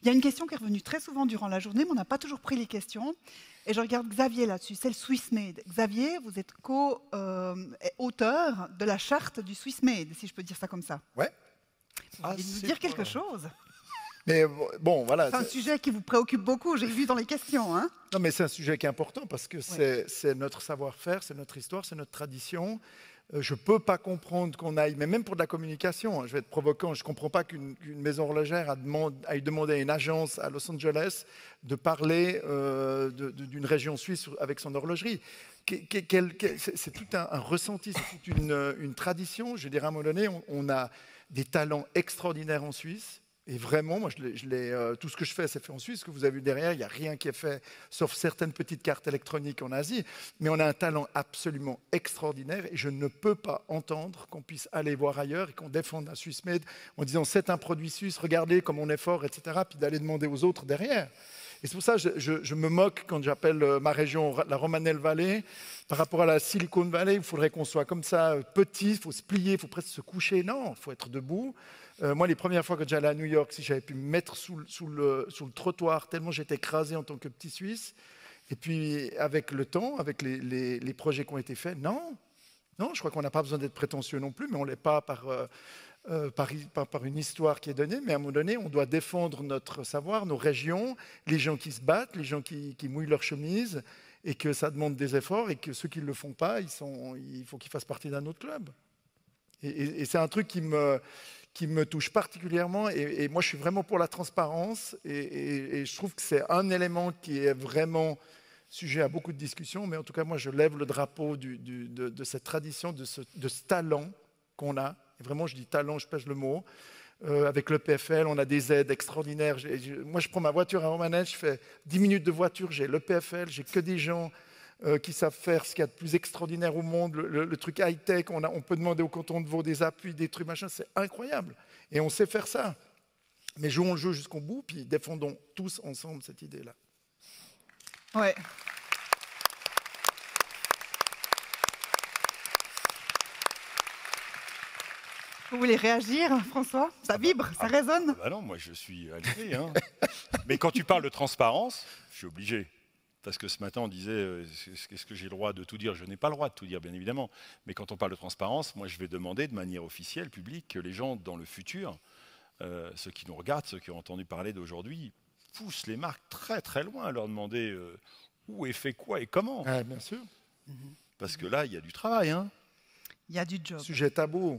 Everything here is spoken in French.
Il y a une question qui est revenue très souvent durant la journée, mais on n'a pas toujours pris les questions. Et je regarde Xavier là-dessus, c'est le Swiss Made. Xavier, vous êtes co-auteur de la charte du Swiss Made, si je peux dire ça comme ça. Ouais. Vous voulez nous dire quelque chose? Mais bon, voilà. C'est un sujet qui vous préoccupe beaucoup, j'ai vu dans les questions. Hein? Non, mais c'est un sujet qui est important parce que Ouais. c'est notre savoir-faire, c'est notre histoire, c'est notre tradition. Je ne peux pas comprendre qu'on aille, mais même pour de la communication, je vais être provoquant, je ne comprends pas qu'une maison horlogère aille demander à une agence à Los Angeles de parler d'une région suisse avec son horlogerie. C'est tout un ressenti, c'est toute une tradition. Je dirais à un moment donné, on a des talents extraordinaires en Suisse. Et vraiment, moi, tout ce que je fais, c'est fait en Suisse. Ce que vous avez vu derrière, il n'y a rien qui est fait, sauf certaines petites cartes électroniques en Asie. Mais on a un talent absolument extraordinaire et je ne peux pas entendre qu'on puisse aller voir ailleurs et qu'on défende un Swiss Made en disant c'est un produit suisse, regardez comme on est fort, etc. Puis d'aller demander aux autres derrière. Et c'est pour ça que je me moque quand j'appelle ma région la Romanelle Valley. Par rapport à la Silicon Valley, il faudrait qu'on soit comme ça, petit, il faut se plier, il faut presque se coucher. Non, il faut être debout. Moi, les premières fois que j'allais à New York, si j'avais pu me mettre sous le trottoir, tellement j'étais écrasé en tant que petit Suisse. Et puis, avec le temps, avec les projets qui ont été faits, non, je crois qu'on n'a pas besoin d'être prétentieux non plus, mais on ne l'est pas par une histoire qui est donnée. Mais à un moment donné, on doit défendre notre savoir, nos régions, les gens qui se battent, les gens qui mouillent leur chemise, et que ça demande des efforts, et que ceux qui ne le font pas, il faut qu'ils fassent partie d'un autre club. Et c'est un truc qui me touche particulièrement, et moi je suis vraiment pour la transparence, et je trouve que c'est un élément qui est vraiment sujet à beaucoup de discussions, mais en tout cas moi je lève le drapeau de cette tradition, de ce talent qu'on a, et vraiment je dis talent, je pèse le mot, avec le PFL, on a des aides extraordinaires. Moi je prends ma voiture à Romanel, je fais 10 minutes de voiture, j'ai le PFL, j'ai que des gens qui savent faire ce qu'il y a de plus extraordinaire au monde, le truc high-tech, on peut demander au canton de Vaud des appuis, des trucs, machin, c'est incroyable. Et on sait faire ça. Mais jouons le jeu jusqu'au bout, puis défendons tous ensemble cette idée-là. Ouais. Vous voulez réagir, François? Ça vibre, ça résonne? Bah non, moi je suis allumé. Hein. Mais quand tu parles de transparence, je suis obligé. Parce que ce matin, on disait, est-ce que j'ai le droit de tout dire? Je n'ai pas le droit de tout dire, bien évidemment. Mais quand on parle de transparence, moi, je vais demander de manière officielle, publique, que les gens, dans le futur, ceux qui nous regardent, ceux qui ont entendu parler d'aujourd'hui, poussent les marques très, très loin à leur demander où est fait quoi et comment. Ah, bien sûr. Parce que là, il y a du travail. Hein. Il y a du job. Sujet tabou.